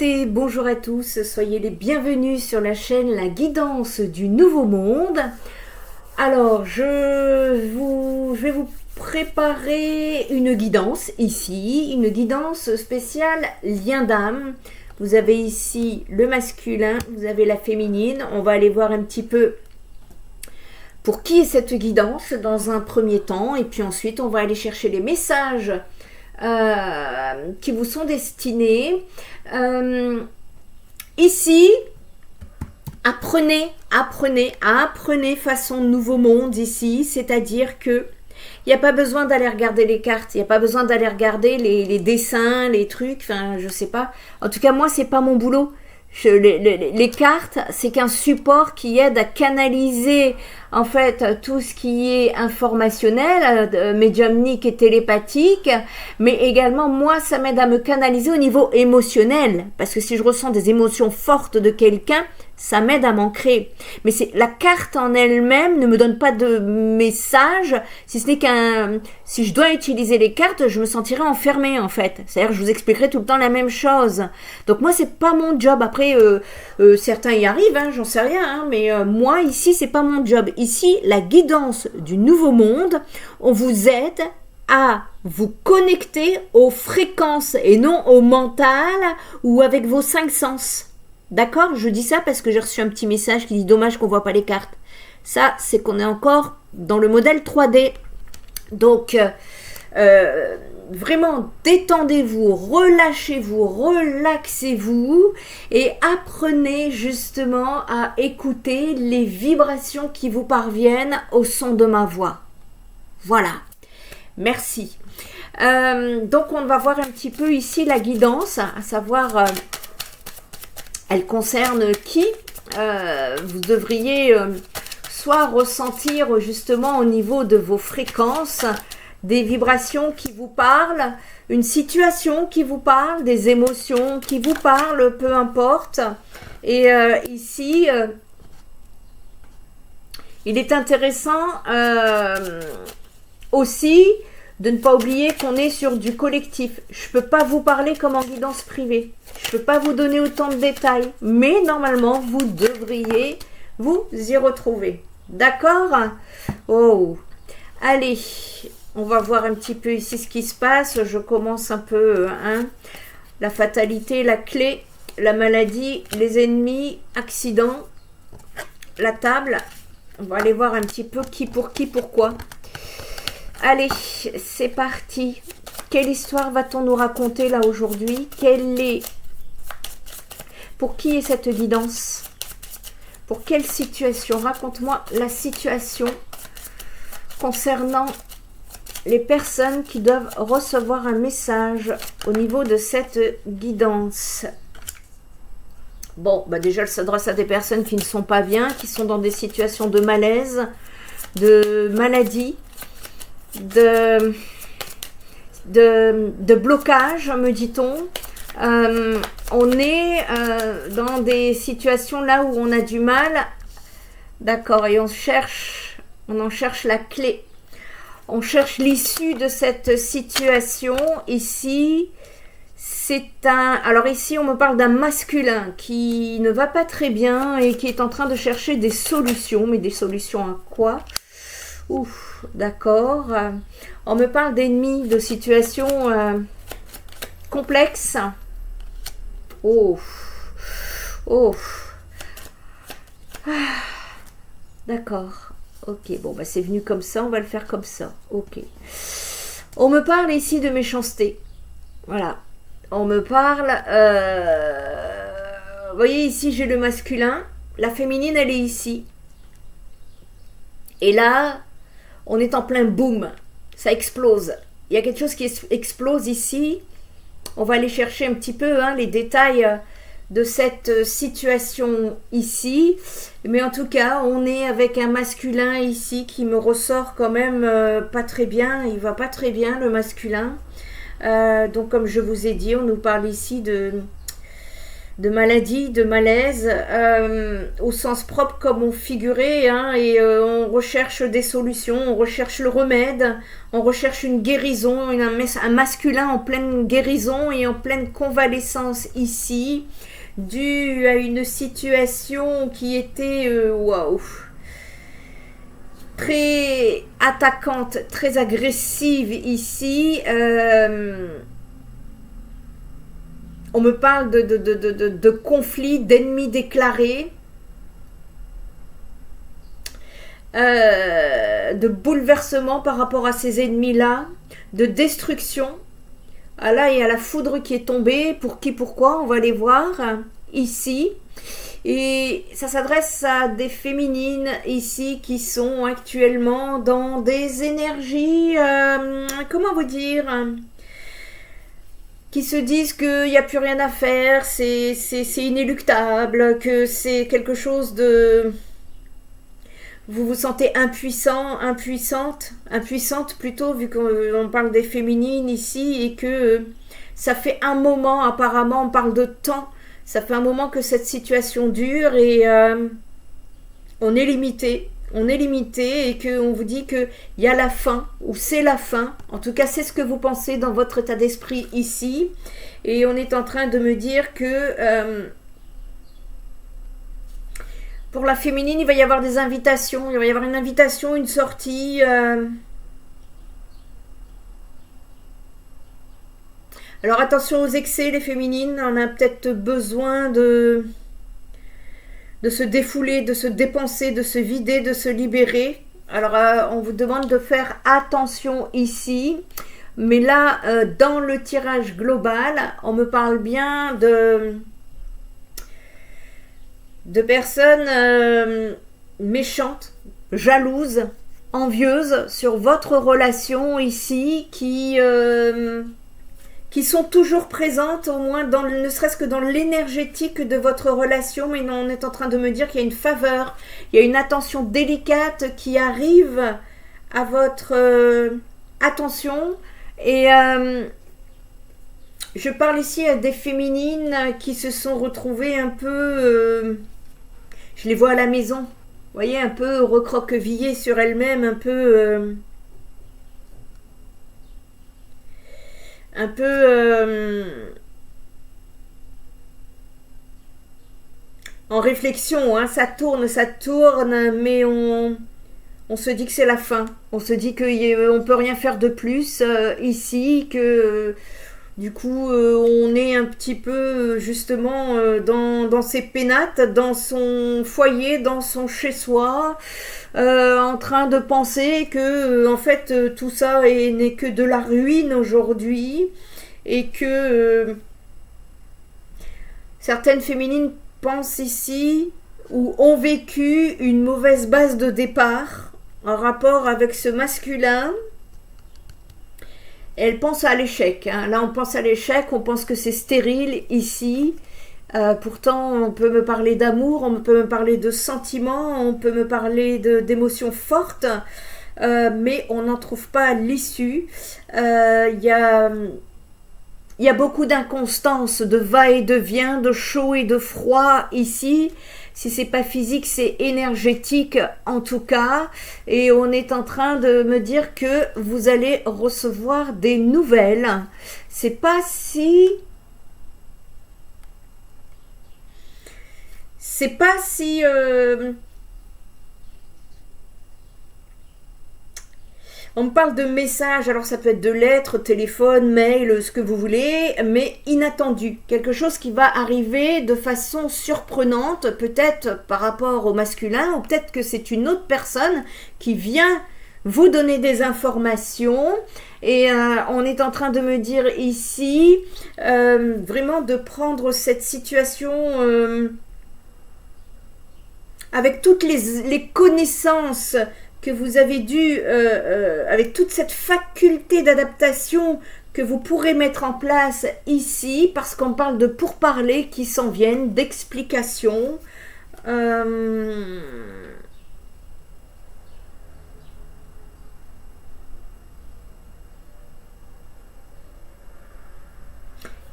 Écoutez, bonjour à tous, soyez les bienvenus sur la chaîne La Guidance du Nouveau Monde. Alors, je vais vous préparer une guidance ici, une guidance spéciale lien d'âme. Vous avez ici le masculin, vous avez la féminine. On va aller voir un petit peu pour qui est cette guidance dans un premier temps. Et puis ensuite, on va aller chercher les messages qui vous sont destinés. Ici, apprenez façon Nouveau Monde ici, c'est-à-dire que il n'y a pas besoin d'aller regarder les cartes, il n'y a pas besoin d'aller regarder les dessins, les trucs, enfin je sais pas. En tout cas moi c'est pas mon boulot. Les cartes, c'est qu'un support qui aide à canaliser en fait tout ce qui est informationnel, médiumnique et télépathique, mais également moi ça m'aide à me canaliser au niveau émotionnel, parce que si je ressens des émotions fortes de quelqu'un, ça m'aide à m'ancrer. Mais c'est la carte en elle-même ne me donne pas de message, si ce n'est si je dois utiliser les cartes, je me sentirai enfermée en fait. C'est-à-dire je vous expliquerai tout le temps la même chose. Donc moi c'est pas mon job. Après certains y arrivent, hein, j'en sais rien, hein, mais moi ici c'est pas mon job. Ici la guidance du Nouveau Monde, on vous aide à vous connecter aux fréquences et non au mental ou avec vos 5 sens. D'accord, je dis ça parce que j'ai reçu un petit message qui dit dommage qu'on voit pas les cartes. Ça, c'est qu'on est encore dans le modèle 3D. Donc, vraiment, détendez-vous, relâchez-vous, relaxez-vous et apprenez justement à écouter les vibrations qui vous parviennent au son de ma voix. Voilà, merci. Donc, on va voir un petit peu ici la guidance, à savoir... elle concerne qui vous devriez soit ressentir justement au niveau de vos fréquences, des vibrations qui vous parlent, une situation qui vous parle, des émotions qui vous parlent, peu importe. Et ici, il est intéressant aussi de ne pas oublier qu'on est sur du collectif. Je ne peux pas vous parler comme en guidance privée. Je ne peux pas vous donner autant de détails. Mais normalement, vous devriez vous y retrouver. D'accord? Oh. Allez, on va voir un petit peu ici ce qui se passe. Je commence un peu. La fatalité, la clé, la maladie, les ennemis, accident, la table. On va aller voir un petit peu qui, pourquoi. Allez, c'est parti. Quelle histoire va-t-on nous raconter là aujourd'hui? Pour qui est cette guidance? Pour quelle situation? Raconte-moi la situation concernant les personnes qui doivent recevoir un message au niveau de cette guidance. Bon, bah déjà, elle s'adresse à des personnes qui ne sont pas bien, qui sont dans des situations de malaise, de maladie, de blocage, me dit-on. On est dans des situations là où on a du mal, d'accord, et on en cherche la clé, on cherche l'issue de cette situation. Ici, alors ici on me parle d'un masculin qui ne va pas très bien et qui est en train de chercher des solutions, mais des solutions à quoi? Ouf, d'accord. On me parle d'ennemis, de situations complexes. Oh, oh. Ah, d'accord. Ok, bon, bah c'est venu comme ça, on va le faire comme ça. Ok. On me parle ici de méchanceté. Voilà. On me parle... vous voyez, ici, j'ai le masculin. La féminine, elle est ici. Et là... on est en plein boom, ça explose. Il y a quelque chose qui explose ici. On va aller chercher un petit peu les détails de cette situation ici. Mais en tout cas, on est avec un masculin ici qui me ressort quand même pas très bien. Il va pas très bien, le masculin. Donc comme je vous ai dit, on nous parle ici de maladie, de malaise, au sens propre comme au figuré, hein, et on recherche des solutions, on recherche le remède, on recherche une guérison, un masculin en pleine guérison et en pleine convalescence ici, dû à une situation qui était waouh, très attaquante, très agressive ici. On me parle de conflits, d'ennemis déclarés, de bouleversement par rapport à ces ennemis-là, de destruction. Ah là, il y a la foudre qui est tombée. Pour qui, pourquoi, on va les voir ici. Et ça s'adresse à des féminines ici qui sont actuellement dans des énergies, comment vous dire, qui se disent qu'il n'y a plus rien à faire, c'est inéluctable, que c'est quelque chose de... Vous vous sentez impuissant, impuissante plutôt, vu qu'on parle des féminines ici, et que ça fait un moment, apparemment, on parle de temps, ça fait un moment que cette situation dure, et on est limité. On est limité et qu'on vous dit qu'il y a la fin, ou c'est la fin. En tout cas, c'est ce que vous pensez dans votre état d'esprit ici. Et on est en train de me dire que pour la féminine, il va y avoir des invitations. Il va y avoir une invitation, une sortie. Alors attention aux excès, les féminines. On a peut-être besoin de se défouler, de se dépenser, de se vider, de se libérer. Alors, on vous demande de faire attention ici. Mais là, dans le tirage global, on me parle bien de personnes méchantes, jalouses, envieuses sur votre relation ici qui sont toujours présentes, au moins ne serait-ce que dans l'énergétique de votre relation, mais on est en train de me dire qu'il y a une faveur, il y a une attention délicate qui arrive à votre attention. Et je parle ici à des féminines qui se sont retrouvées un peu... je les vois à la maison, vous voyez, un peu recroquevillées sur elles-mêmes, un peu en réflexion, hein, ça tourne, mais on se dit que c'est la fin. On se dit qu'on ne peut rien faire de plus ici, que du coup on est un petit peu justement dans ses pénates, dans son foyer, dans son chez-soi, en train de penser que en fait tout ça n'est que de la ruine aujourd'hui, et que certaines féminines pensent ici ou ont vécu une mauvaise base de départ en rapport avec ce masculin. Elles pensent à l'échec, hein. Là on pense à l'échec, on pense que c'est stérile ici. Pourtant on peut me parler d'amour, on peut me parler de sentiments, on peut me parler d'émotions fortes, mais on n'en trouve pas l'issue. Il y a beaucoup d'inconstance, de va-et-vient, de chaud et de froid ici. Si c'est pas physique, c'est énergétique en tout cas. Et on est en train de me dire que vous allez recevoir des nouvelles. C'est pas si... On me parle de messages, alors ça peut être de lettres, téléphone, mail, ce que vous voulez, mais inattendu. Quelque chose qui va arriver de façon surprenante, peut-être par rapport au masculin, ou peut-être que c'est une autre personne qui vient vous donner des informations. Et on est en train de me dire ici, vraiment de prendre cette situation avec toutes les connaissances que vous avez dû, avec toute cette faculté d'adaptation que vous pourrez mettre en place ici, parce qu'on parle de pourparlers qui s'en viennent, d'explications.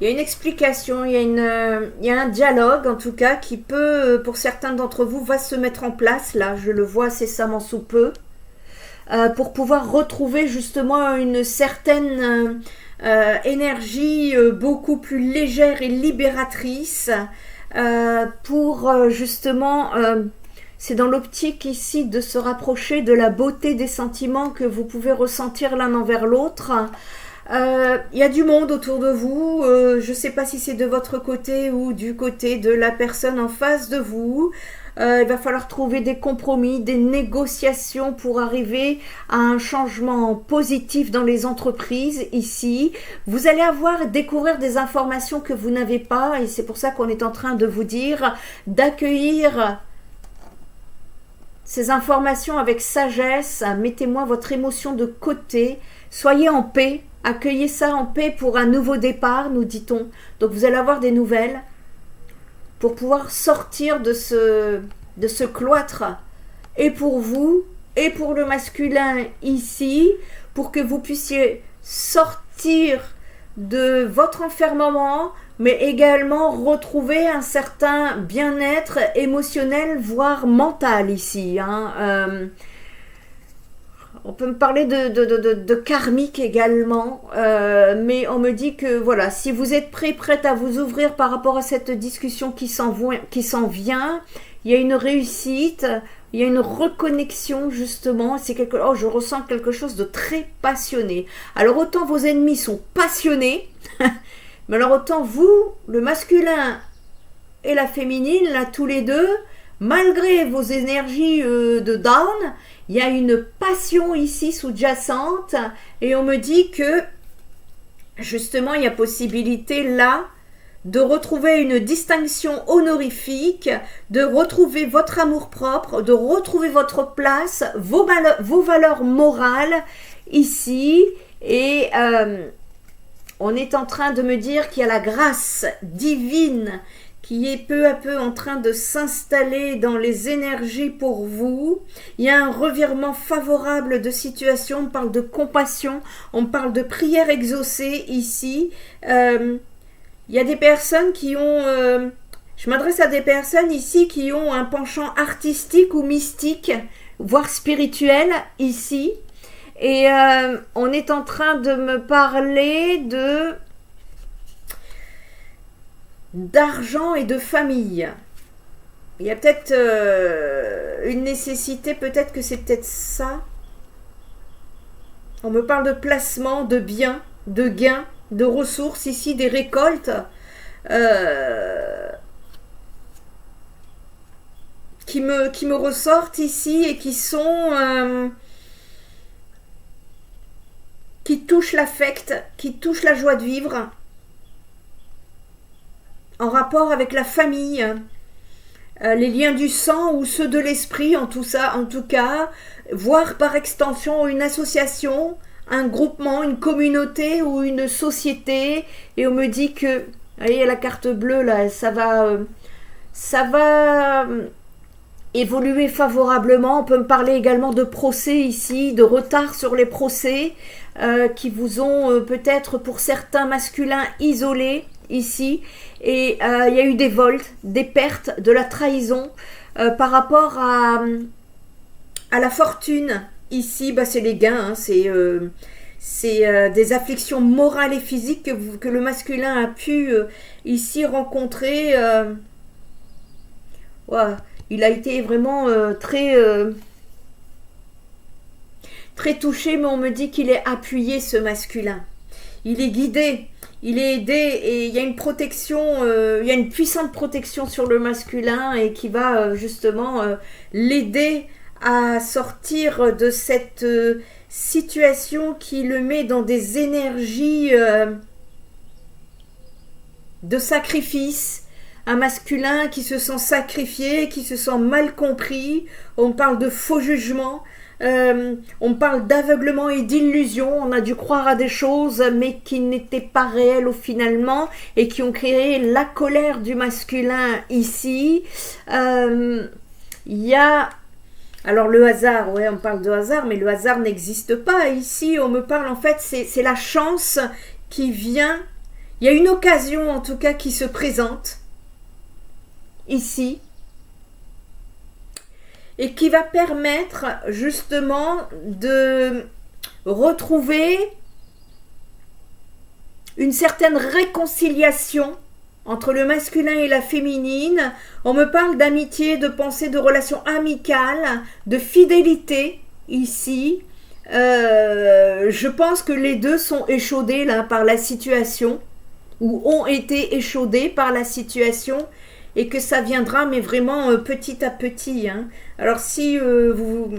Il il y a une explication, il y a un dialogue en tout cas qui peut, pour certains d'entre vous, va se mettre en place, là je le vois incessamment sous peu, pour pouvoir retrouver justement une certaine énergie beaucoup plus légère et libératrice, pour justement, c'est dans l'optique ici de se rapprocher de la beauté des sentiments que vous pouvez ressentir l'un envers l'autre. Il y a du monde autour de vous, je ne sais pas si c'est de votre côté ou du côté de la personne en face de vous. Il va falloir trouver des compromis, des négociations pour arriver à un changement positif dans les entreprises ici. Vous allez découvrir des informations que vous n'avez pas, et c'est pour ça qu'on est en train de vous dire d'accueillir ces informations avec sagesse. Mettez-moi votre émotion de côté, soyez en paix. Accueillez ça en paix pour un nouveau départ, nous dit-on. Donc vous allez avoir des nouvelles pour pouvoir sortir de ce cloître. Et pour vous, et pour le masculin ici, pour que vous puissiez sortir de votre enfermement, mais également retrouver un certain bien-être émotionnel, voire mental ici. On peut me parler de karmique également, mais on me dit que voilà, si vous êtes prête à vous ouvrir par rapport à cette discussion qui s'en vient, il y a une réussite, il y a une reconnexion justement. Je ressens quelque chose de très passionné. Alors autant vos ennemis sont passionnés, mais alors autant vous, le masculin et la féminine, là tous les deux, malgré vos énergies de down, il y a une passion ici sous-jacente, et on me dit que justement il y a possibilité là de retrouver une distinction honorifique, de retrouver votre amour-propre, de retrouver votre place, vos valeurs morales ici, et on est en train de me dire qu'il y a la grâce divine qui est peu à peu en train de s'installer dans les énergies pour vous. Il y a un revirement favorable de situation, on parle de compassion, on parle de prière exaucée ici. Il y a des personnes qui ont... je m'adresse à des personnes ici qui ont un penchant artistique ou mystique, voire spirituel ici. Et on est en train de me parler d'argent et de famille. Il y a peut-être une nécessité, peut-être que c'est peut-être ça. On me parle de placement, de biens, de gains, de ressources ici, des récoltes qui me ressortent ici et qui sont qui touchent l'affect, qui touchent la joie de vivre, en rapport avec la famille, les liens du sang ou ceux de l'esprit, en tout cas, voire par extension une association, un groupement, une communauté ou une société. Et on me dit que, voyez la carte bleue là, ça va évoluer favorablement. On peut me parler également de procès ici, de retard sur les procès qui vous ont peut-être pour certains masculins isolés ici, et il y a eu des vols, des pertes, de la trahison par rapport à la fortune ici. C'est les gains, c'est des afflictions morales et physiques que le masculin a pu ici rencontrer. Il a été vraiment très touché, mais on me dit qu'il est appuyé, ce masculin. Il est guidé, il est aidé, et il y a une protection, il y a une puissante protection sur le masculin, et qui va justement l'aider à sortir de cette situation qui le met dans des énergies de sacrifice. Un masculin qui se sent sacrifié, qui se sent mal compris. On parle de faux jugement. On parle d'aveuglement et d'illusion. On a dû croire à des choses mais qui n'étaient pas réelles finalement, et qui ont créé la colère du masculin ici. Il y a... Alors le hasard, ouais, on parle de hasard, mais le hasard n'existe pas ici. On me parle, en fait, c'est la chance qui vient Il y a une occasion en tout cas qui se présente ici et qui va permettre justement de retrouver une certaine réconciliation entre le masculin et la féminine. On me parle d'amitié, de pensée, de relations amicales, de fidélité ici. Je pense que les deux sont échaudés là par la situation, ou ont été échaudés par la situation, et que ça viendra, mais vraiment petit à petit. Hein. Alors si vous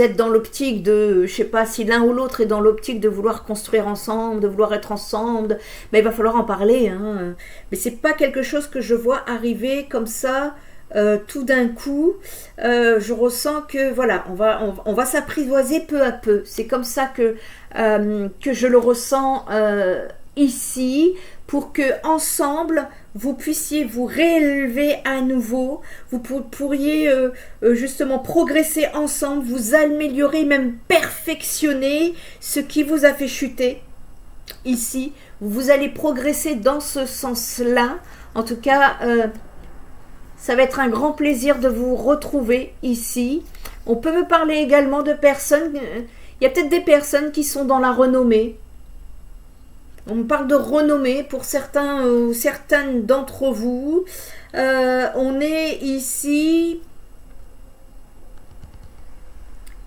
êtes dans l'optique de, je sais pas, si l'un ou l'autre est dans l'optique de vouloir construire ensemble, de vouloir être ensemble, mais il va falloir en parler. Hein. Mais c'est pas quelque chose que je vois arriver comme ça, tout d'un coup. Je ressens que, voilà, on va s'apprivoiser peu à peu. C'est comme ça que je le ressens ici, pour que ensemble vous puissiez vous réélever à nouveau, vous pourriez justement progresser ensemble, vous améliorer, même perfectionner ce qui vous a fait chuter ici. Vous allez progresser dans ce sens-là. En tout cas, ça va être un grand plaisir de vous retrouver ici. On peut me parler également de personnes, il y a peut-être des personnes qui sont dans la renommée. On me parle de renommée pour certains ou certaines d'entre vous. On est ici.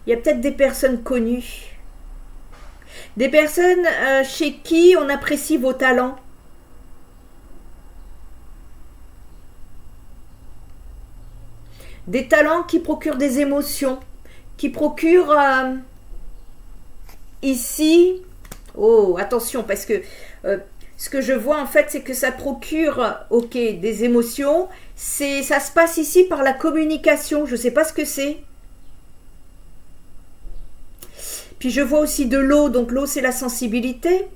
Il y a peut-être des personnes connues. Des personnes chez qui on apprécie vos talents. Des talents qui procurent des émotions. Qui procurent ici... Oh, attention, parce que ce que je vois en fait, c'est que ça procure, ok, des émotions. Ça se passe ici par la communication. Je ne sais pas ce que c'est. Puis je vois aussi de l'eau. Donc l'eau, c'est la sensibilité.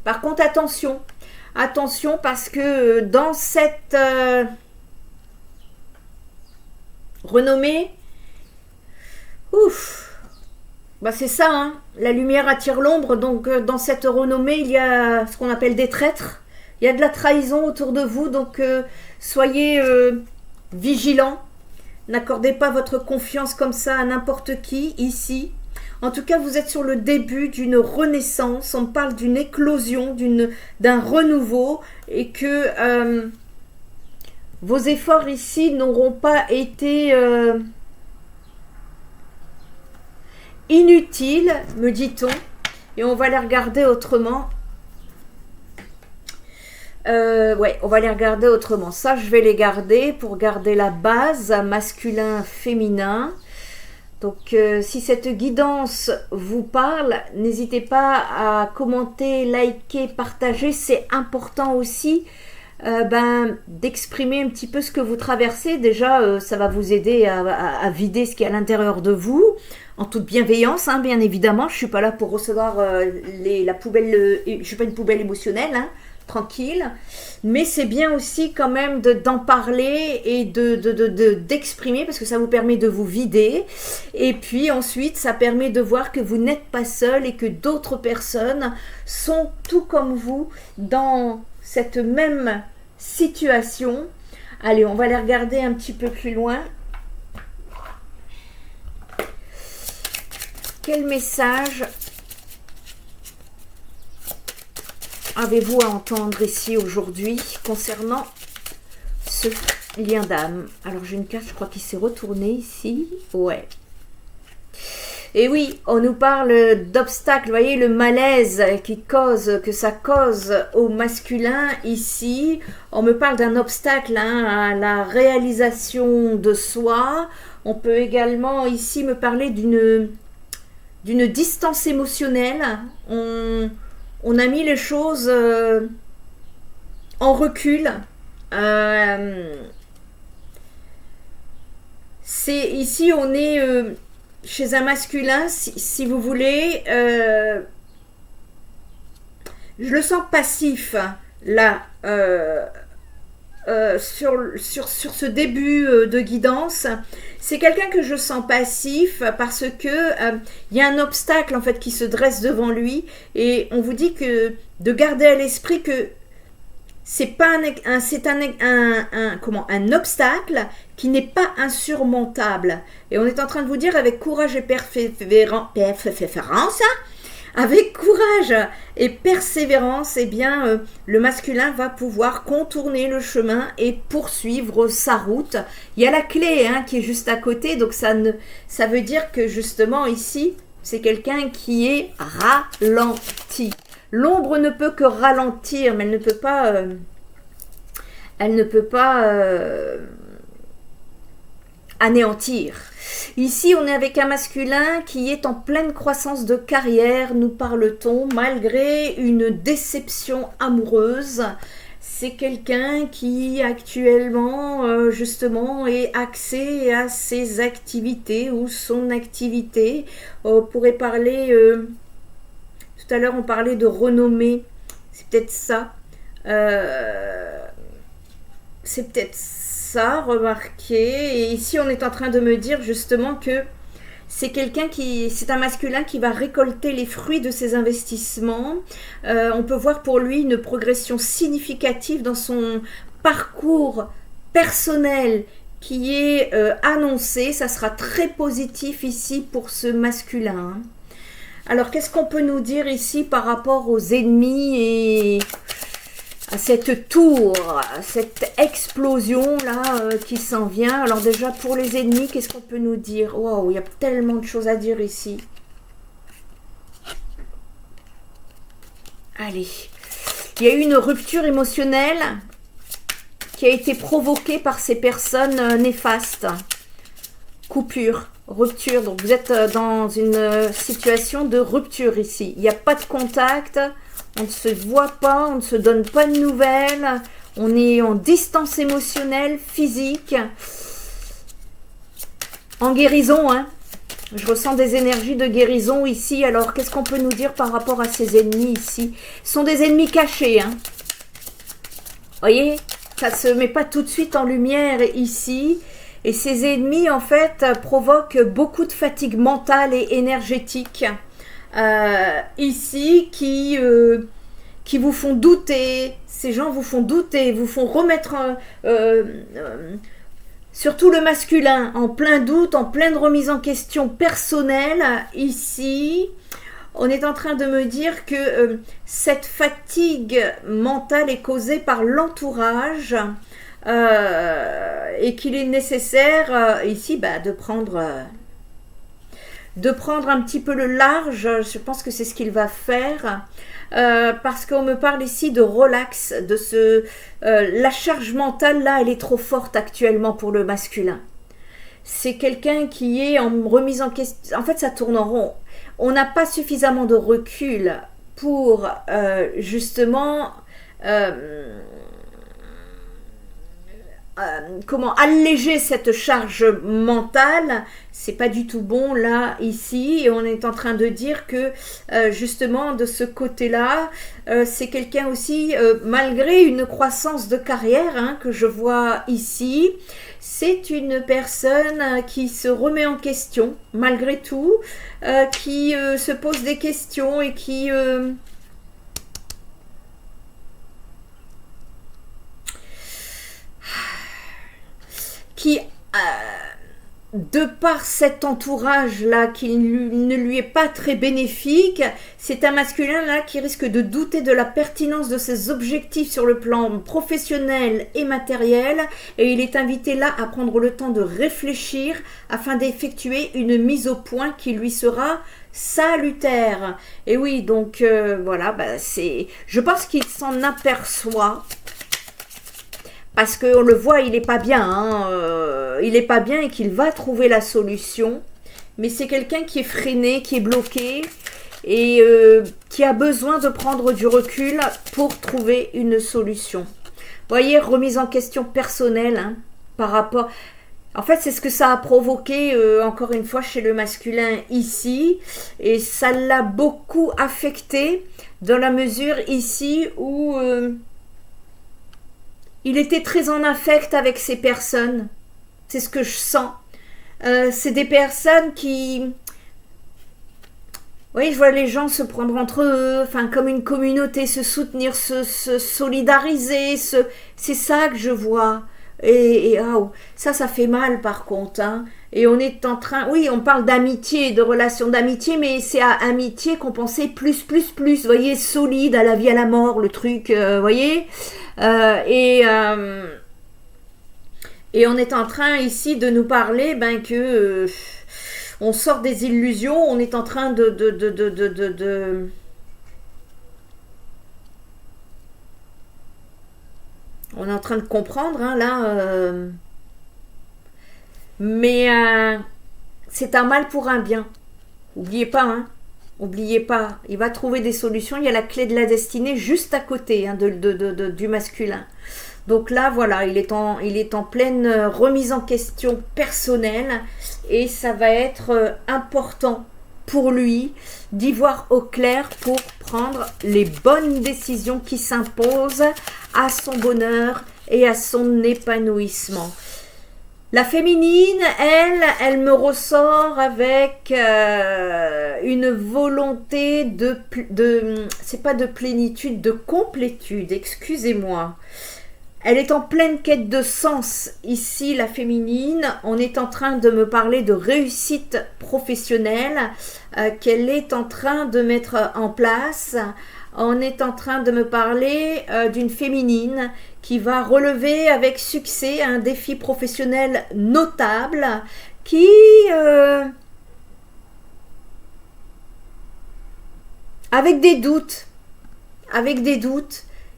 Par contre, attention. Attention, parce que dans cette... renommée, ouf, bah c'est ça, hein. La lumière attire l'ombre, donc dans cette renommée, il y a ce qu'on appelle des traîtres, il y a de la trahison autour de vous, donc soyez vigilants, n'accordez pas votre confiance comme ça à n'importe qui ici. En tout cas, vous êtes sur le début d'une renaissance, on parle d'une éclosion, d'un renouveau, et que... vos efforts ici n'auront pas été inutiles, me dit-on. Et on va les regarder autrement. Ouais, on va les regarder autrement. Ça, je vais les garder pour garder la base masculin-féminin. Donc, si cette guidance vous parle, n'hésitez pas à commenter, liker, partager. C'est important aussi. D'exprimer un petit peu ce que vous traversez. Déjà, ça va vous aider à vider ce qui est à l'intérieur de vous, en toute bienveillance, hein, bien évidemment. Je suis pas là pour recevoir la poubelle, je suis pas une poubelle émotionnelle, hein, tranquille. Mais c'est bien aussi quand même d'en parler et d'exprimer, parce que ça vous permet de vous vider. Et puis ensuite, ça permet de voir que vous n'êtes pas seul et que d'autres personnes sont tout comme vous dans cette même situation. Allez, on va les regarder un petit peu plus loin. Quel message avez-vous à entendre ici aujourd'hui concernant ce lien d'âme? Alors j'ai une carte, je crois qu'il s'est retourné ici. Ouais. Et oui, on nous parle d'obstacles, vous voyez le malaise que ça cause au masculin ici. On me parle d'un obstacle à la réalisation de soi. On peut également ici me parler d'une distance émotionnelle. On a mis les choses en recul. C'est ici on est... chez un masculin, si vous voulez, je le sens passif, là, sur ce début de guidance, c'est quelqu'un que je sens passif parce que il y a un obstacle en fait qui se dresse devant lui et on vous dit que de garder à l'esprit que c'est pas un obstacle qui n'est pas insurmontable. Et on est en train de vous dire avec courage et persévérance, avec courage et persévérance, eh bien, le masculin va pouvoir contourner le chemin et poursuivre sa route. Il y a la clé qui est juste à côté, donc ça veut dire que justement ici, c'est quelqu'un qui est ralenti. L'ombre ne peut que ralentir, mais elle ne peut pas anéantir. Ici, on est avec un masculin qui est en pleine croissance de carrière, nous parle-t-on, malgré une déception amoureuse. C'est quelqu'un qui actuellement, justement, est axé à ses activités ou son activité. On pourrait parler, tout à l'heure on parlait de renommée, c'est peut-être ça. C'est peut-être ça, remarquez. Et ici, on est en train de me dire justement que c'est un masculin qui va récolter les fruits de ses investissements. On peut voir pour lui une progression significative dans son parcours personnel qui est annoncé. Ça sera très positif ici pour ce masculin. Alors, qu'est-ce qu'on peut nous dire ici par rapport aux ennemis et à cette tour, cette explosion là qui s'en vient? Alors déjà pour les ennemis, qu'est-ce qu'on peut nous dire? Waouh, il y a tellement de choses à dire ici. Allez, il y a eu une rupture émotionnelle qui a été provoquée par ces personnes néfastes. Coupure, rupture, donc vous êtes dans une situation de rupture ici. Il n'y a pas de contact. On ne se voit pas, on ne se donne pas de nouvelles, on est en distance émotionnelle, physique, en guérison. Je ressens des énergies de guérison ici. Alors, qu'est-ce qu'on peut nous dire par rapport à ces ennemis ici? Ce sont des ennemis cachés. Vous voyez, ça ne se met pas tout de suite en lumière ici. Et ces ennemis, en fait, provoquent beaucoup de fatigue mentale et énergétique. Ici qui vous font douter, ces gens vous font douter, vous font remettre surtout le masculin en plein doute, en pleine remise en question personnelle. Ici, on est en train de me dire que cette fatigue mentale est causée par l'entourage et qu'il est nécessaire ici de prendre un petit peu le large. Je pense que c'est ce qu'il va faire parce qu'on me parle ici de relax, de la charge mentale là, elle est trop forte actuellement pour le masculin. C'est quelqu'un qui est en remise en question. En fait, ça tourne en rond. On n'a pas suffisamment de recul pour justement alléger cette charge mentale. C'est pas du tout bon là ici, et on est en train de dire que justement de ce côté là c'est quelqu'un aussi malgré une croissance de carrière que je vois ici, c'est une personne qui se remet en question malgré tout, qui se pose des questions et qui de par cet entourage-là qui ne lui est pas très bénéfique, c'est un masculin-là qui risque de douter de la pertinence de ses objectifs sur le plan professionnel et matériel, et il est invité là à prendre le temps de réfléchir afin d'effectuer une mise au point qui lui sera salutaire. Et oui, donc voilà, je pense qu'il s'en aperçoit. Parce qu'on le voit, il n'est pas bien, il n'est pas bien et qu'il va trouver la solution. Mais c'est quelqu'un qui est freiné, qui est bloqué et qui a besoin de prendre du recul pour trouver une solution. Vous voyez, remise en question personnelle par rapport... En fait, c'est ce que ça a provoqué, encore une fois, chez le masculin ici. Et ça l'a beaucoup affecté dans la mesure ici où... il était très en affect avec ces personnes. C'est ce que je sens. C'est des personnes qui... Oui, je vois les gens se prendre entre eux, enfin comme une communauté, se soutenir, se solidariser, c'est ça que je vois. Et oh, ça fait mal par contre. Hein. Et on est en train, oui, on parle d'amitié, de relations d'amitié, mais c'est à amitié qu'on pensait plus. Vous voyez, solide, à la vie, à la mort, le truc, vous voyez. Et on est en train ici de nous parler, que... on sort des illusions, on est en train on est en train de comprendre, hein, là. Mais c'est un mal pour un bien. Oubliez pas, hein. Oubliez pas. Il va trouver des solutions. Il y a la clé de la destinée juste à côté, hein, du masculin. Donc là, voilà, il est en pleine remise en question personnelle et ça va être important pour lui d'y voir au clair pour prendre les bonnes décisions qui s'imposent à son bonheur et à son épanouissement. La féminine, elle me ressort avec une volonté c'est pas de plénitude, de complétude, excusez-moi. Elle est en pleine quête de sens ici, la féminine. On est en train de me parler de réussite professionnelle qu'elle est en train de mettre en place. On est en train de me parler d'une féminine qui va relever avec succès un défi professionnel notable qui... avec des doutes,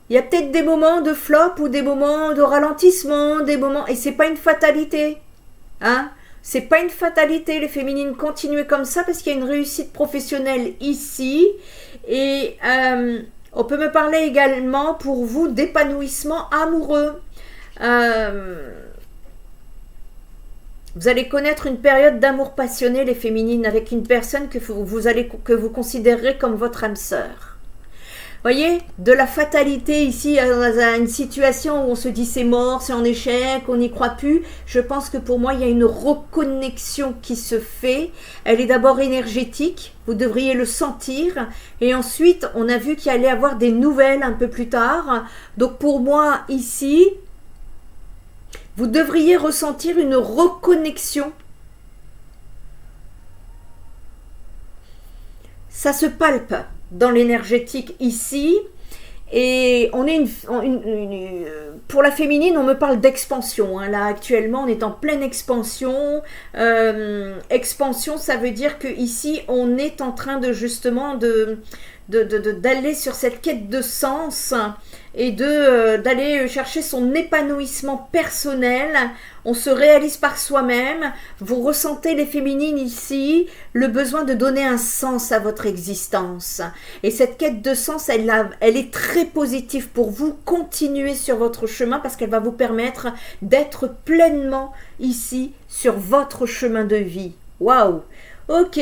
il y a peut-être des moments de flop ou des moments de ralentissement, des moments... Et c'est pas une fatalité. Hein? C'est pas une fatalité, les féminines. Continuez comme ça parce qu'il y a une réussite professionnelle ici. Et on peut me parler également pour vous d'épanouissement amoureux. Vous allez connaître une période d'amour passionné, les féminines, avec une personne que vous considérerez comme votre âme sœur. Voyez, de la fatalité ici à une situation où on se dit c'est mort, c'est en échec, on n'y croit plus. Je pense que pour moi, il y a une reconnexion qui se fait. Elle est d'abord énergétique, vous devriez le sentir. Et ensuite, on a vu qu'il allait y avoir des nouvelles un peu plus tard. Donc pour moi, ici, vous devriez ressentir une reconnexion. Ça se palpe dans l'énergétique ici, et on est pour la féminine, on me parle d'expansion, hein. Là actuellement on est en pleine expansion. Expansion, ça veut dire que ici on est en train de justement d'aller sur cette quête de sens et d'aller chercher son épanouissement personnel. On se réalise par soi-même. Vous ressentez, les féminines ici, le besoin de donner un sens à votre existence. Et cette quête de sens, elle est très positive pour vous. Continuez sur votre chemin parce qu'elle va vous permettre d'être pleinement ici sur votre chemin de vie. Waouh! Ok.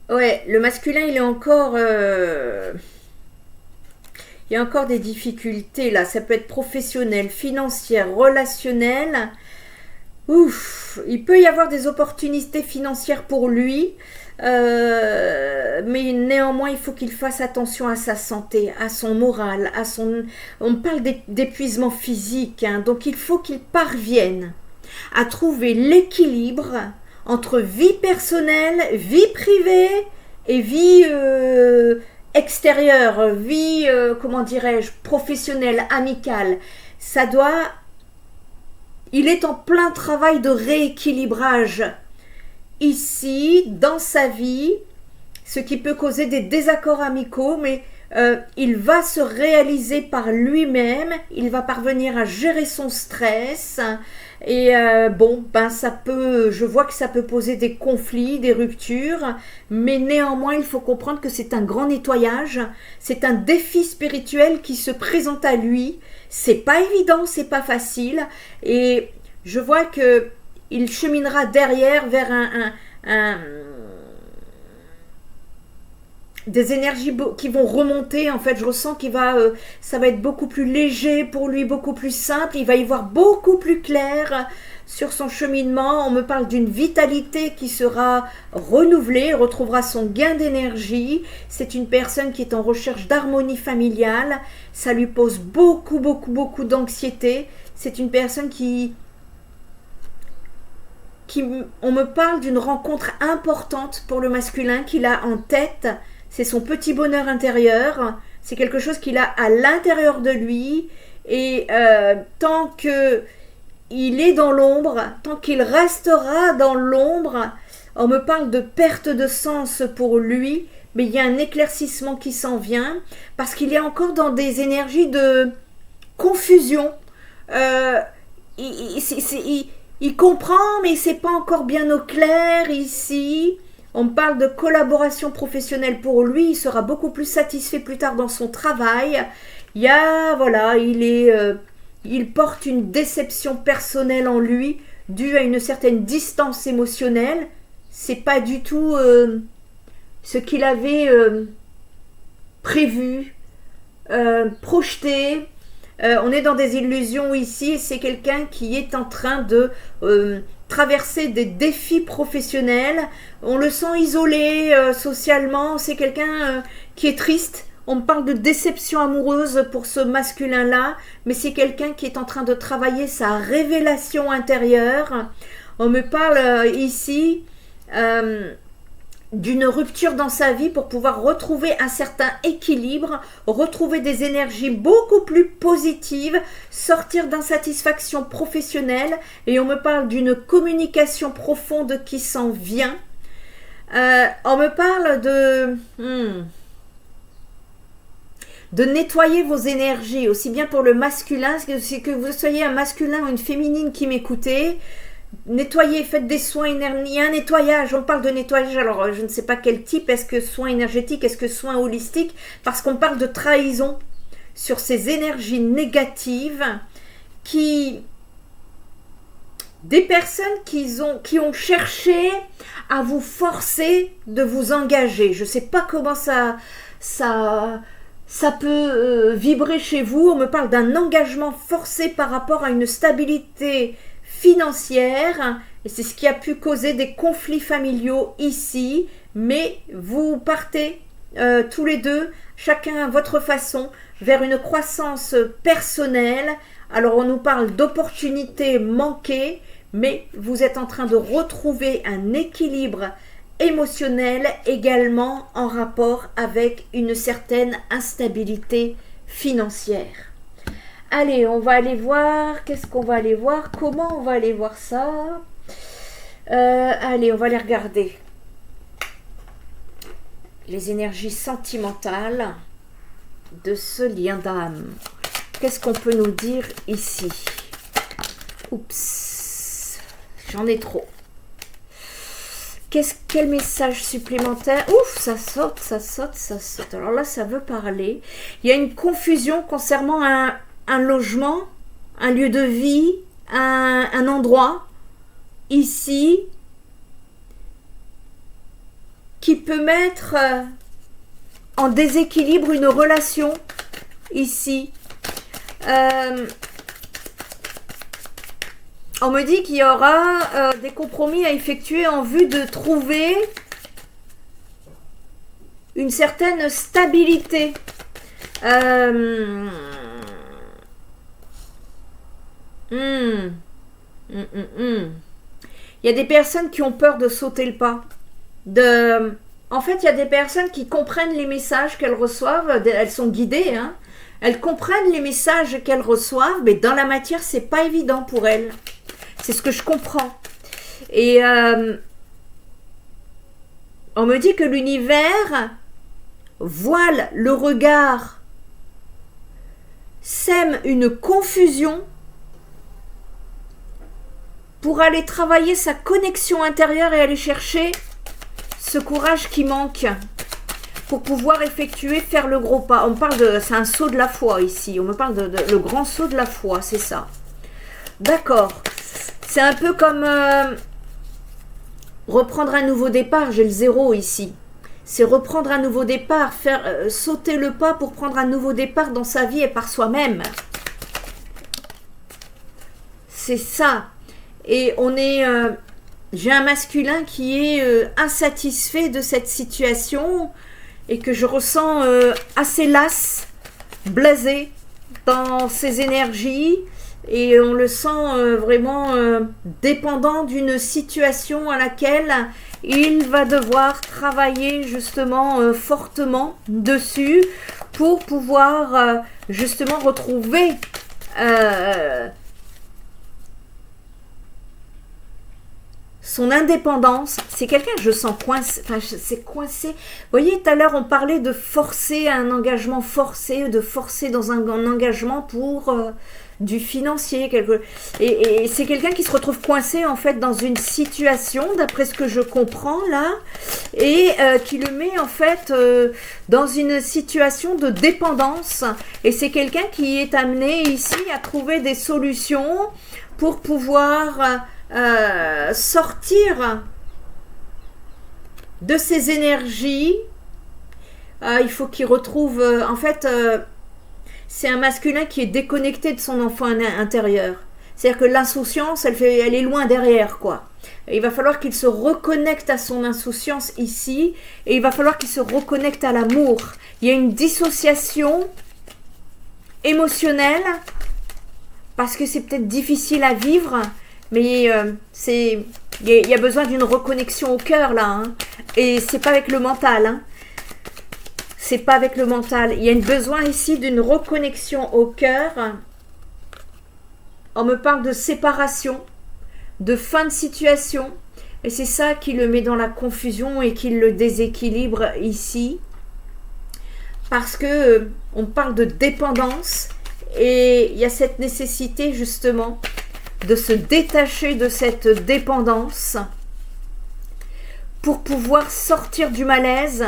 Ouais, le masculin, il est encore... Il y a encore des difficultés là, ça peut être professionnel, financière, relationnel. Ouf, il peut y avoir des opportunités financières pour lui, mais néanmoins il faut qu'il fasse attention à sa santé, à son moral, on parle d'épuisement physique, hein, donc il faut qu'il parvienne à trouver l'équilibre entre vie personnelle, vie privée et vie... extérieure, vie, comment dirais-je, professionnelle, amicale, il est en plein travail de rééquilibrage ici, dans sa vie, ce qui peut causer des désaccords amicaux, mais il va se réaliser par lui-même, il va parvenir à gérer son stress, et je vois que ça peut poser des conflits, des ruptures, mais néanmoins il faut comprendre que c'est un grand nettoyage, c'est un défi spirituel qui se présente à lui, c'est pas évident, c'est pas facile, et je vois que il cheminera derrière vers des énergies qui vont remonter. En fait, je ressens qu'il va, ça va être beaucoup plus léger pour lui, beaucoup plus simple. Il va y voir beaucoup plus clair sur son cheminement. On me parle d'une vitalité qui sera renouvelée, retrouvera son gain d'énergie. C'est une personne qui est en recherche d'harmonie familiale. Ça lui pose beaucoup d'anxiété. C'est une personne on me parle d'une rencontre importante pour le masculin qu'il a en tête. C'est son petit bonheur intérieur. C'est quelque chose qu'il a à l'intérieur de lui. Et tant que il est dans l'ombre, tant qu'il restera dans l'ombre, on me parle de perte de sens pour lui, mais il y a un éclaircissement qui s'en vient, parce qu'il est encore dans des énergies de confusion. Il comprend, mais c'est pas encore bien au clair ici. On me parle de collaboration professionnelle pour lui. Il sera beaucoup plus satisfait plus tard dans son travail. Il y a, voilà, il porte une déception personnelle en lui due à une certaine distance émotionnelle. C'est pas du tout ce qu'il avait prévu, projeté. On est dans des illusions ici et c'est quelqu'un qui est en train de traverser des défis professionnels. On le sent isolé socialement. C'est quelqu'un qui est triste. On me parle de déception amoureuse pour ce masculin-là, mais c'est quelqu'un qui est en train de travailler sa révélation intérieure. On me parle ici d'une rupture dans sa vie pour pouvoir retrouver un certain équilibre, retrouver des énergies beaucoup plus positives, sortir d'insatisfaction professionnelle, et on me parle d'une communication profonde qui s'en vient. On me parle de nettoyer vos énergies, aussi bien pour le masculin, que vous soyez un masculin ou une féminine qui m'écoutez. Nettoyez, faites des soins énergétiques. Il y a un nettoyage, on parle de nettoyage, alors je ne sais pas quel type, est-ce que soins énergétiques, est-ce que soins holistiques, parce qu'on parle de trahison sur ces énergies négatives des personnes qui ont cherché à vous forcer de vous engager. Je ne sais pas comment ça peut vibrer chez vous. On me parle d'un engagement forcé par rapport à une stabilité financière, et c'est ce qui a pu causer des conflits familiaux ici, mais vous partez tous les deux, chacun à votre façon, vers une croissance personnelle. Alors on nous parle d'opportunités manquées, mais vous êtes en train de retrouver un équilibre émotionnel également en rapport avec une certaine instabilité financière. Allez, on va aller voir, qu'est-ce qu'on va aller voir, comment on va aller voir ça. Allez, on va aller regarder les énergies sentimentales de ce lien d'âme. Qu'est-ce qu'on peut nous dire ici? Oups, j'en ai trop. Quel message supplémentaire? Ouf, ça saute. Alors là, ça veut parler. Il y a une confusion concernant un logement, un lieu de vie, un endroit, ici, qui peut mettre en déséquilibre une relation, ici. On me dit qu'il y aura des compromis à effectuer en vue de trouver une certaine stabilité. Il y a des personnes qui ont peur de sauter le pas. En fait, il y a des personnes qui comprennent les messages qu'elles reçoivent. Elles sont guidées, hein. Elles comprennent les messages qu'elles reçoivent, mais dans la matière, c'est pas évident pour elles. C'est ce que je comprends. Et on me dit que l'univers voile le regard, sème une confusion pour aller travailler sa connexion intérieure et aller chercher ce courage qui manque pour pouvoir faire le gros pas. On parle c'est un saut de la foi ici. On me parle de le grand saut de la foi, c'est ça. D'accord. C'est un peu comme reprendre un nouveau départ. J'ai le 0 ici. c'est reprendre un nouveau départ, faire sauter le pas pour prendre un nouveau départ dans sa vie et par soi-même. C'est ça. Et on est... j'ai un masculin qui est insatisfait de cette situation et que je ressens assez lasse, blasé dans ses énergies. Et on le sent vraiment dépendant d'une situation à laquelle il va devoir travailler justement fortement dessus pour pouvoir justement retrouver son indépendance. C'est quelqu'un que je sens coincé, enfin c'est coincé. Vous voyez, tout à l'heure on parlait de forcer un engagement forcé, de forcer dans un engagement pour du financier. Et c'est quelqu'un qui se retrouve coincé en fait dans une situation, d'après ce que je comprends là, et qui le met en fait dans une situation de dépendance. Et c'est quelqu'un qui est amené ici à trouver des solutions pour pouvoir sortir de ses énergies. Il faut qu'il retrouve en fait c'est un masculin qui est déconnecté de son enfant intérieur. C'est-à-dire que l'insouciance, elle est loin derrière, quoi. Et il va falloir qu'il se reconnecte à son insouciance ici, et il va falloir qu'il se reconnecte à l'amour. Il y a une dissociation émotionnelle, parce que c'est peut-être difficile à vivre, mais il y a besoin d'une reconnexion au cœur, là. Hein. Et c'est pas avec le mental, hein. C'est pas avec le mental. Il y a un besoin ici d'une reconnexion au cœur. On me parle de séparation, de fin de situation. Et c'est ça qui le met dans la confusion et qui le déséquilibre ici. Parce que on parle de dépendance. Et il y a cette nécessité justement de se détacher de cette dépendance pour pouvoir sortir du malaise,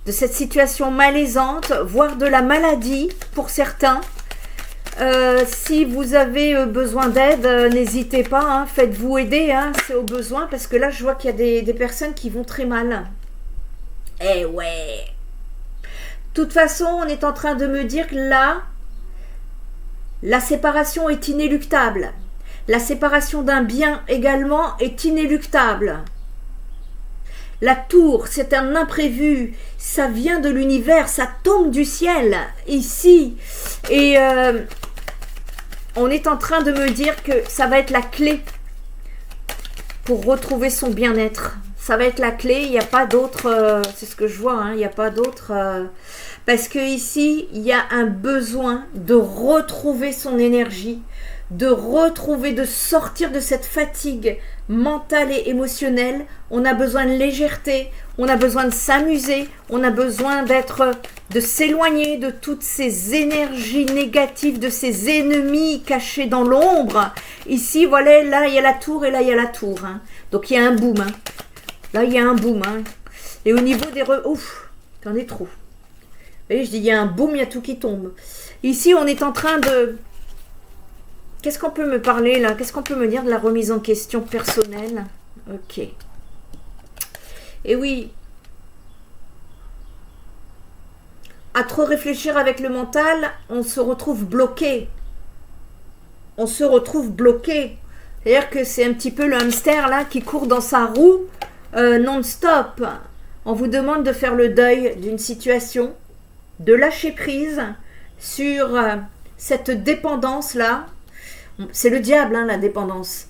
de cette situation malaisante, voire de la maladie pour certains. Si vous avez besoin d'aide, n'hésitez pas, hein, faites-vous aider, hein, c'est au besoin, parce que là je vois qu'il y a des personnes qui vont très mal. Eh ouais. De toute façon, on est en train de me dire que là, la séparation est inéluctable. La séparation d'un bien également est inéluctable. La tour, c'est un imprévu, ça vient de l'univers, ça tombe du ciel, ici. Et on est en train de me dire que ça va être la clé pour retrouver son bien-être. Ça va être la clé, il n'y a pas d'autre, c'est ce que je vois, hein, il n'y a pas d'autre. Parce que ici, il y a un besoin de retrouver son énergie, de retrouver, de sortir de cette fatigue mentale et émotionnelle. On a besoin de légèreté, on a besoin de s'amuser, on a besoin de s'éloigner de toutes ces énergies négatives, de ces ennemis cachés dans l'ombre. Ici, voilà, là il y a la tour et là il y a la tour. Hein. Donc il y a un boom. Hein. Là il y a un boom. Hein. Et au niveau des... Ouf, t'en es trop. Vous voyez, je dis il y a un boom, il y a tout qui tombe. Ici, on est en train de... Qu'est-ce qu'on peut me parler là? Qu'est-ce qu'on peut me dire de la remise en question personnelle? Ok. Et oui. À trop réfléchir avec le mental, on se retrouve bloqué. On se retrouve bloqué. C'est-à-dire que c'est un petit peu le hamster là qui court dans sa roue non-stop. On vous demande de faire le deuil d'une situation, de lâcher prise sur cette dépendance là. C'est le diable, hein, la dépendance.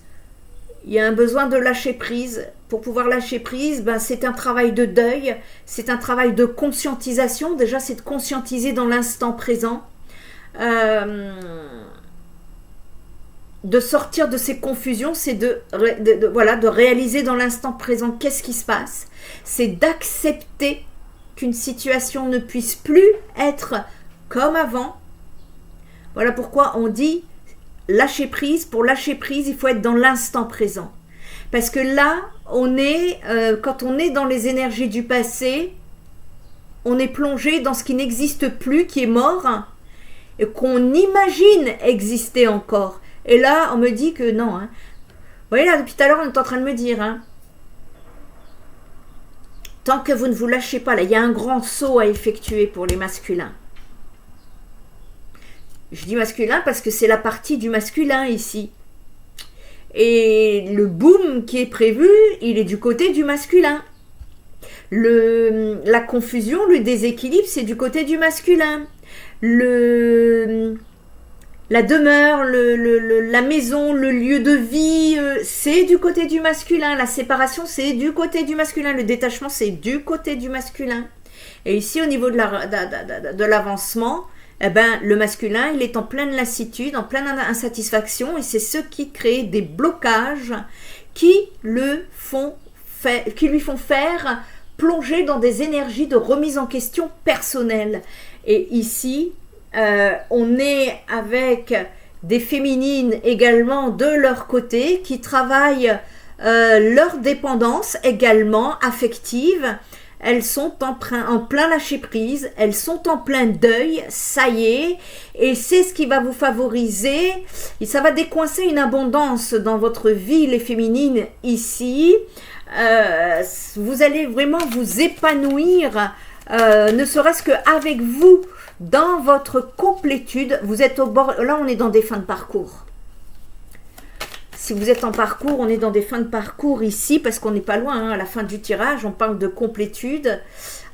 Il y a un besoin de lâcher prise. Pour pouvoir lâcher prise, ben, c'est un travail de deuil, c'est un travail de conscientisation. Déjà, c'est de conscientiser dans l'instant présent. De sortir de ces confusions, c'est de réaliser dans l'instant présent qu'est-ce qui se passe. C'est d'accepter qu'une situation ne puisse plus être comme avant. Voilà pourquoi on dit... Lâcher prise, pour lâcher prise, il faut être dans l'instant présent. Parce que là, quand on est dans les énergies du passé, on est plongé dans ce qui n'existe plus, qui est mort, et qu'on imagine exister encore. Et là, on me dit que non. Hein. Vous voyez là, depuis tout à l'heure, on est en train de me dire. Hein. tant que vous ne vous lâchez pas, là, il y a un grand saut à effectuer pour les masculins. Je dis masculin parce que c'est la partie du masculin ici. Et le boom qui est prévu, il est du côté du masculin. La confusion, le déséquilibre, c'est du côté du masculin. La demeure, la maison, le lieu de vie, c'est du côté du masculin. La séparation, c'est du côté du masculin. Le détachement, c'est du côté du masculin. Et ici, au niveau de l'avancement, eh ben, le masculin, il est en pleine lassitude, en pleine insatisfaction, et c'est ce qui crée des blocages qui lui font faire plonger dans des énergies de remise en question personnelle. Et ici, on est avec des féminines également de leur côté qui travaillent leur dépendance également affective. Elles sont en plein lâcher prise, elles sont en plein deuil, ça y est, et c'est ce qui va vous favoriser, et ça va décoincer une abondance dans votre vie, les féminines, ici. Vous allez vraiment vous épanouir, ne serait-ce qu'avec vous, dans votre complétude. Vous êtes au bord, là on est dans des fins de parcours. Si vous êtes en parcours, on est dans des fins de parcours ici, parce qu'on n'est pas loin, hein, à la fin du tirage, on parle de complétude.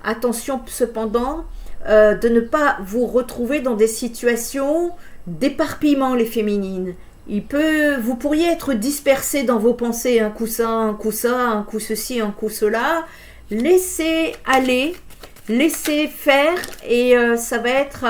Attention cependant de ne pas vous retrouver dans des situations d'éparpillement, les féminines. Vous pourriez être dispersé dans vos pensées, un coup ça, un coup ça, un coup ceci, un coup cela. Laissez aller, laissez faire, et ça va être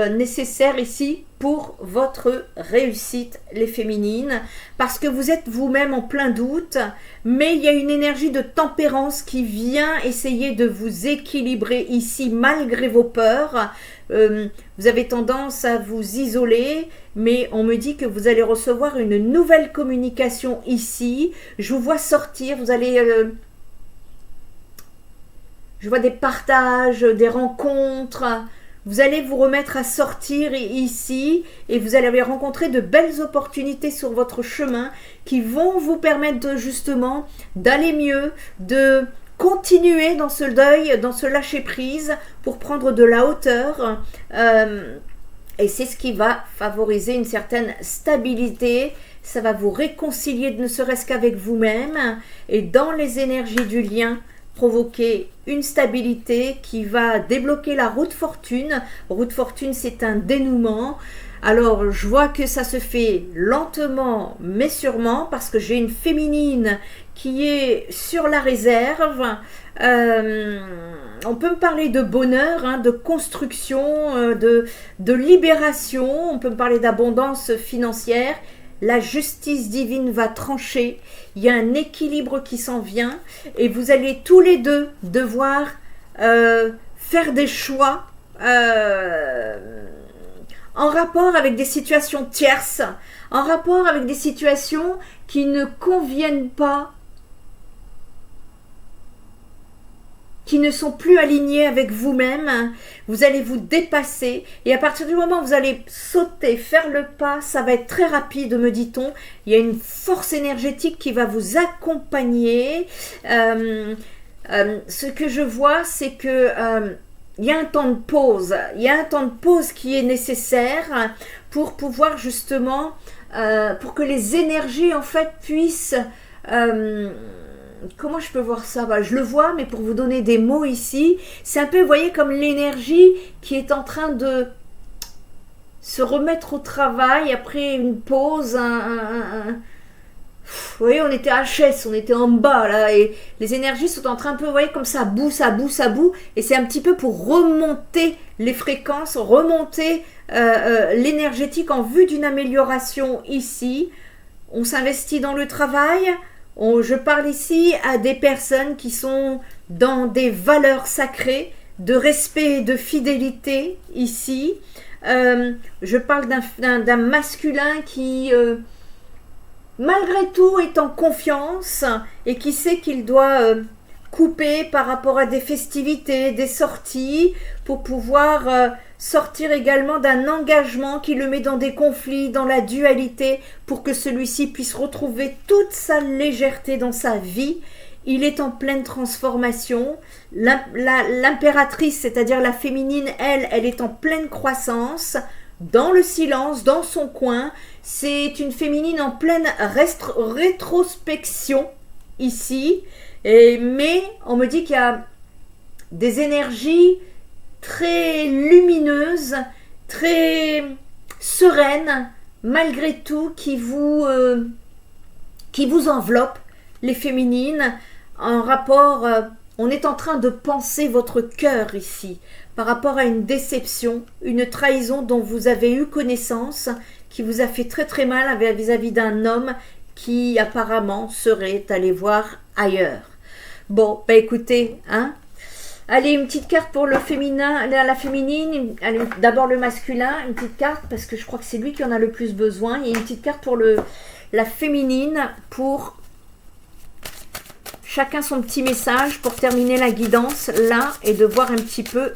nécessaire ici pour votre réussite, les féminines, parce que vous êtes vous-même en plein doute, mais il y a une énergie de tempérance qui vient essayer de vous équilibrer ici malgré vos peurs. Vous avez tendance à vous isoler, mais on me dit que vous allez recevoir une nouvelle communication ici. Je vous vois sortir, vous allez... je vois des partages, des rencontres. Vous allez vous remettre à sortir ici et vous allez rencontrer de belles opportunités sur votre chemin qui vont vous permettre justement d'aller mieux, de continuer dans ce deuil, dans ce lâcher-prise pour prendre de la hauteur. Et c'est ce qui va favoriser une certaine stabilité. Ça va vous réconcilier ne serait-ce qu'avec vous-même, et dans les énergies du lien, provoquer une stabilité qui va débloquer la route fortune. Route fortune, c'est un dénouement. Alors, je vois que ça se fait lentement, mais sûrement, parce que j'ai une féminine qui est sur la réserve. On peut me parler de bonheur, hein, de construction, de libération. On peut me parler d'abondance financière. La justice divine va trancher, il y a un équilibre qui s'en vient, et vous allez tous les deux devoir faire des choix en rapport avec des situations tierces, en rapport avec des situations qui ne conviennent pas, qui ne sont plus alignés avec vous-même. Vous allez vous dépasser, et à partir du moment où vous allez sauter, faire le pas, ça va être très rapide, me dit-on. Il y a une force énergétique qui va vous accompagner. Ce que je vois, c'est que il y a un temps de pause. Il y a un temps de pause qui est nécessaire pour pouvoir justement, pour que les énergies en fait puissent... comment je peux voir ça? Je le vois, mais pour vous donner des mots ici, c'est un peu, vous voyez, comme l'énergie qui est en train de se remettre au travail après une pause. Vous voyez, on était à HS, on était en bas, là, et les énergies sont en train un peu, vous voyez, comme ça bout, et c'est un petit peu pour remonter les fréquences, remonter l'énergétique en vue d'une amélioration ici. On s'investit dans le travail. Je parle ici à des personnes qui sont dans des valeurs sacrées, de respect et de fidélité ici. Je parle d'un masculin qui, malgré tout, est en confiance et qui sait qu'il doit couper par rapport à des festivités, des sorties, pour pouvoir sortir également d'un engagement qui le met dans des conflits, dans la dualité, pour que celui-ci puisse retrouver toute sa légèreté dans sa vie il est en pleine transformation. L'impératrice, c'est-à-dire la féminine, elle est en pleine croissance, dans le silence, dans son coin. C'est une féminine en pleine rétrospection ici. Mais on me dit qu'il y a des énergies très lumineuses, très sereines, malgré tout, qui vous enveloppent, les féminines, en rapport, on est en train de penser votre cœur ici, par rapport à une déception, une trahison dont vous avez eu connaissance, qui vous a fait très très mal vis-à-vis d'un homme qui apparemment serait allé voir ailleurs. Bon, bah écoutez, hein, allez, une petite carte pour le féminin, la féminine, allez, d'abord le masculin, une petite carte, parce que je crois que c'est lui qui en a le plus besoin, et une petite carte pour la féminine, pour chacun son petit message, pour terminer la guidance, là, et de voir un petit peu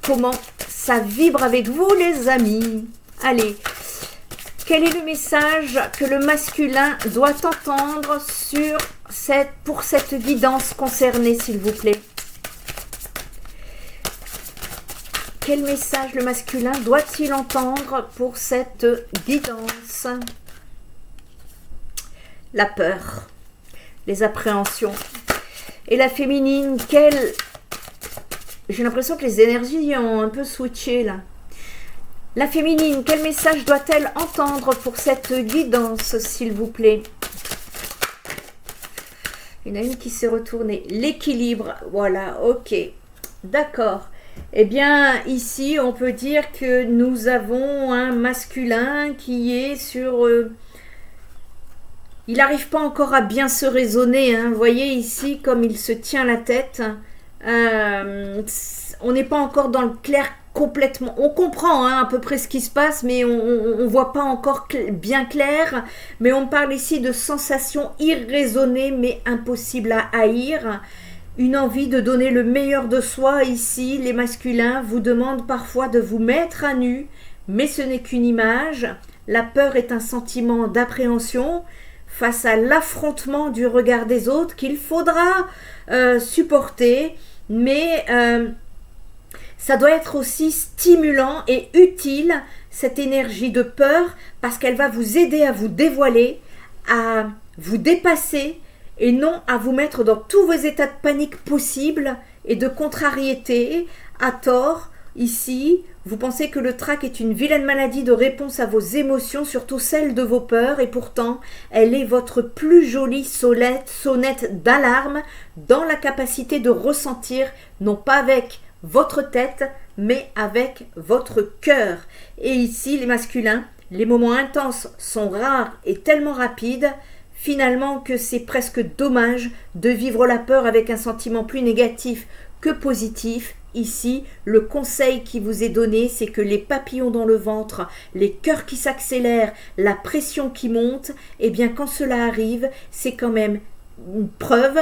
comment ça vibre avec vous, les amis. Allez, quel est le message que le masculin doit entendre pour cette guidance concernée, s'il vous plaît? Quel message le masculin doit-il entendre pour cette guidance? La peur, les appréhensions. Et la féminine, j'ai l'impression que les énergies ont un peu switché là. La féminine, quel message doit-elle entendre pour cette guidance, s'il vous plaît? Il y en a une qui s'est retournée. L'équilibre, voilà, ok. D'accord. Eh bien, ici, on peut dire que nous avons un masculin qui est sur... il n'arrive pas encore à bien se raisonner. Hein. Vous voyez ici, comme il se tient la tête. On n'est pas encore dans le clair complètement. On comprend à peu près ce qui se passe, mais on ne voit pas encore bien clair. Mais on parle ici de sensations irraisonnées, mais impossibles à haïr. Une envie de donner le meilleur de soi. Ici, les masculins vous demandent parfois de vous mettre à nu, mais ce n'est qu'une image. La peur est un sentiment d'appréhension face à l'affrontement du regard des autres qu'il faudra supporter, mais ça doit être aussi stimulant et utile, cette énergie de peur, parce qu'elle va vous aider à vous dévoiler, à vous dépasser, et non à vous mettre dans tous vos états de panique possibles et de contrariété, à tort. Ici, vous pensez que le trac est une vilaine maladie de réponse à vos émotions, surtout celles de vos peurs, et pourtant, elle est votre plus jolie sonnette d'alarme dans la capacité de ressentir, non pas avec votre tête, mais avec votre cœur. Et ici, les masculins, les moments intenses sont rares et tellement rapides, finalement, que c'est presque dommage de vivre la peur avec un sentiment plus négatif que positif. Ici, le conseil qui vous est donné, c'est que les papillons dans le ventre, les cœurs qui s'accélèrent, la pression qui monte, eh bien quand cela arrive, c'est quand même une preuve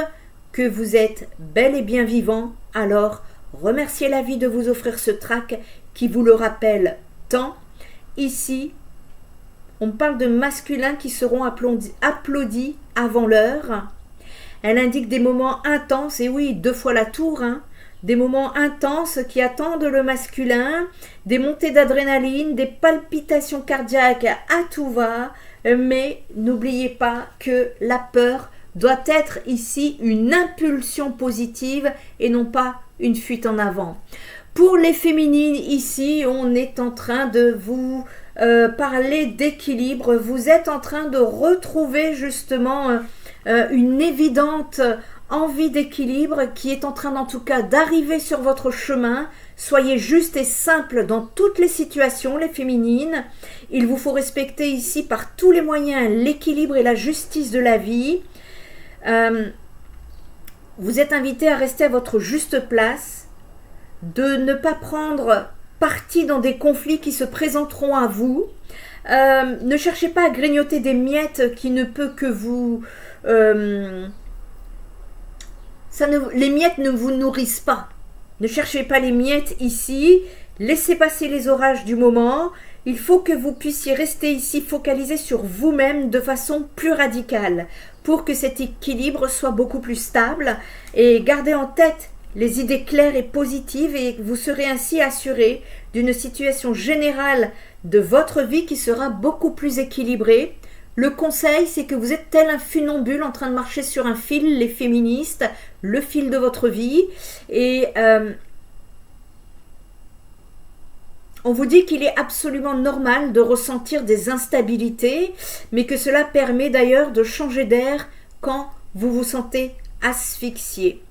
que vous êtes bel et bien vivant. Alors, remerciez la vie de vous offrir ce trac qui vous le rappelle tant. Ici, on parle de masculins qui seront applaudis avant l'heure. Elle indique des moments intenses, et oui, 2 fois la tour, hein. Des moments intenses qui attendent le masculin, des montées d'adrénaline, des palpitations cardiaques à tout va, mais n'oubliez pas que la peur doit être ici une impulsion positive et non pas une fuite en avant. Pour les féminines, ici, on est en train de vous parler d'équilibre. Vous êtes en train de retrouver justement une évidente envie d'équilibre qui est en train en tout cas d'arriver sur votre chemin. Soyez juste et simple dans toutes les situations, les féminines. Il vous faut respecter ici par tous les moyens l'équilibre et la justice de la vie. Vous êtes invité à rester à votre juste place, de ne pas prendre parti dans des conflits qui se présenteront à vous. Ne cherchez pas à grignoter des miettes qui ne peut que vous... les miettes ne vous nourrissent pas. Ne cherchez pas les miettes ici. Laissez passer les orages du moment. Il faut que vous puissiez rester ici focalisé sur vous-même de façon plus radicale pour que cet équilibre soit beaucoup plus stable et gardez en tête les idées claires et positives et vous serez ainsi assuré d'une situation générale de votre vie qui sera beaucoup plus équilibrée. Le conseil, c'est que vous êtes tel un funambule en train de marcher sur un fil, les féministes, le fil de votre vie et on vous dit qu'il est absolument normal de ressentir des instabilités, mais que cela permet d'ailleurs de changer d'air quand vous vous sentez asphyxié.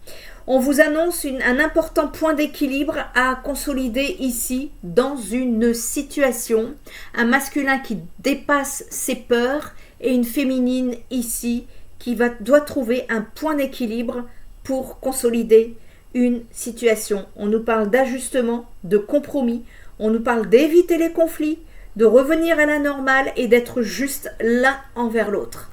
On vous annonce un important point d'équilibre à consolider ici dans une situation. Un masculin qui dépasse ses peurs et une féminine ici qui doit trouver un point d'équilibre pour consolider une situation. On nous parle d'ajustement, de compromis. On nous parle d'éviter les conflits, de revenir à la normale et d'être juste l'un envers l'autre.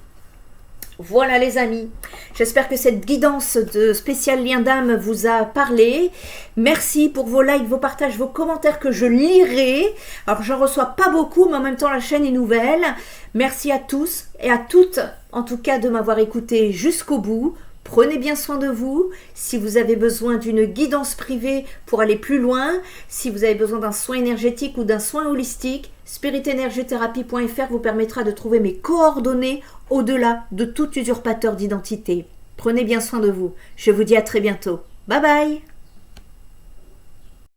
Voilà les amis, j'espère que cette guidance de spécial lien d'âme vous a parlé. Merci pour vos likes, vos partages, vos commentaires que je lirai. Alors j'en reçois pas beaucoup mais en même temps la chaîne est nouvelle. Merci à tous et à toutes en tout cas de m'avoir écouté jusqu'au bout. Prenez bien soin de vous. Si vous avez besoin d'une guidance privée pour aller plus loin, si vous avez besoin d'un soin énergétique ou d'un soin holistique, spiritenergiethérapie.fr vous permettra de trouver mes coordonnées au-delà de tout usurpateur d'identité. Prenez bien soin de vous. Je vous dis à très bientôt. Bye bye!